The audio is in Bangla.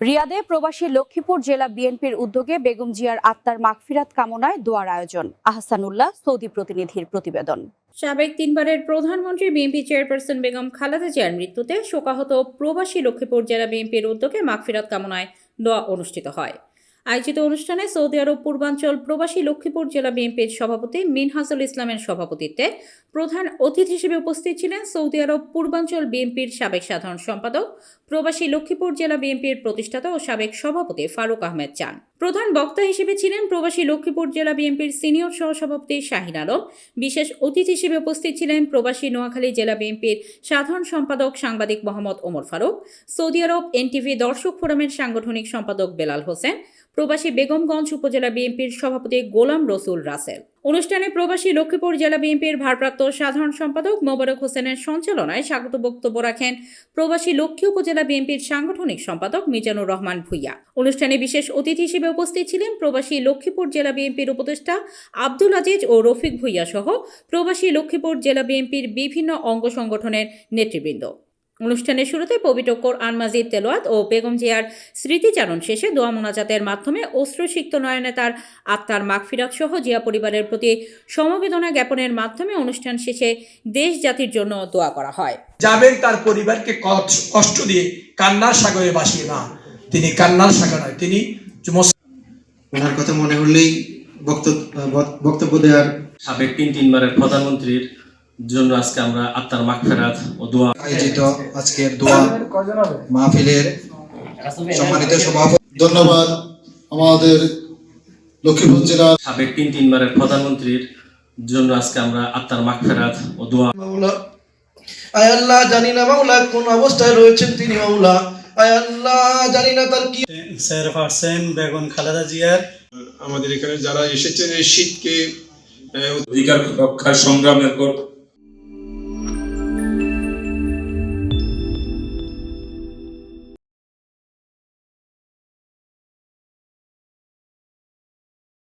রিয়াদে প্রবাসী লক্ষ্মীপুর জেলা বিএনপির উদ্যোগে বেগম জিয়ার আত্মার মাগফিরাত কামনায় দোয়ার আয়োজন। আহসানুল্লাহ সৌদি প্রতিনিধির প্রতিবেদন। সাবেক তিনবারের প্রধানমন্ত্রী বিএনপি চেয়ারপারসন বেগম খালেদা জিয়ার মৃত্যুতে শোকাহত প্রবাসী লক্ষ্মীপুর জেলা বিএনপির উদ্যোগে মাগফিরাত কামনায় দোয়া অনুষ্ঠিত হয়। আয়োজিত অনুষ্ঠানে সৌদি আরব পূর্বাঞ্চল প্রবাসী লক্ষ্মীপুর জেলা বিএনপির সভাপতি মিনহাজুল ইসলামের সভাপতিত্বে প্রধান অতিথি হিসেবে উপস্থিত ছিলেন সৌদি আরব পূর্বাঞ্চল বিএনপির সাবেক সাধারণ সম্পাদক, প্রবাসী লক্ষ্মীপুর জেলা বিএনপির প্রতিষ্ঠাতা ও সাবেক সভাপতি ফারুক আহমেদ চান। প্রধান বক্তা হিসেবে ছিলেন প্রবাসী লক্ষ্মীপুর জেলা বিএনপির সিনিয়র সহসভাপতি শাহিন আলম। বিশেষ অতিথি হিসেবে উপস্থিত ছিলেন প্রবাসী নোয়াখালী জেলা বিএনপির সাধারণ সম্পাদক সাংবাদিক মোহাম্মদ ওমর ফারুক, সৌদি আরব এনটিভি দর্শক ফোরামের সাংগঠনিক সম্পাদক বেলাল হোসেন, প্রবাসী বেগমগঞ্জ উপজেলা বিএনপির সভাপতি গোলাম রসুল রাসেল। অনুষ্ঠানে প্রবাসী লক্ষ্মীপুর জেলা বিএনপির ভারপ্রাপ্ত সাধারণ সম্পাদক মোবারক হোসেনের সঞ্চালনায় স্বাগত বক্তব্য রাখেন প্রবাসী লক্ষ্মী উপজেলা বিএনপির সাংগঠনিক সম্পাদক মিজানুর রহমান ভুইয়া। অনুষ্ঠানে বিশেষ অতিথি হিসেবে উপস্থিত ছিলেন প্রবাসী লক্ষ্মীপুর জেলা বিএনপির উপদেষ্টা আব্দুল আজিজ ও রফিক ভুইয়া সহ প্রবাসী লক্ষ্মীপুর জেলা বিএনপির বিভিন্ন অঙ্গ সংগঠনের নেতৃবৃন্দ। অনুষ্ঠানের শুরুতে পবিত্র কোরআন মাজিদ তেলাওয়াত ও বেগম জিয়ার স্মৃতিচারণ শেষে দোয়া মোনাজাতের মাধ্যমে অশ্রুসিক্ত নয়নে তার আত্মার মাগফিরাত সহ জিয়া পরিবারের প্রতি সমবেদনা জ্ঞাপনের মাধ্যমে অনুষ্ঠান শেষে দেশ জাতির জন্য দোয়া করা হয়। যাবেন তার পরিবারকে কষ্ট দিয়ে কান্নার সাগরে ভাসিয়ে না, তিনি কান্নার সাগর নয়, তিনি ওনার কথা মনে হলেই বক্তব্য দেওয়ার। সাবেক তিনবারের প্রধানমন্ত্রীর জন্য আজকে আমরা আত্মার মাগফিরাত ও দোয়া আয়োজিত আজকের দোয়া মাহফিলের সম্মানিত সভাপতি, ধন্যবাদ আমাদের লক্ষ্মীপুর জেলার সাবেক তিনবারের প্রধানমন্ত্রীর জন্য আজকে আমরা আত্মার মাগফিরাত ও দোয়া। মাওলা, আয় আল্লাহ, জানি না মাওলা কোন অবস্থায় রয়েছেন তিনি। মাওলা, আয় আল্লাহ, জানি না তার কি চেয়ারপারসন বেগম খালেদা জিয়ার আমাদের এখানে যারা এসেছেন এই শীতকে অধিকার রক্ষার সংগ্রামের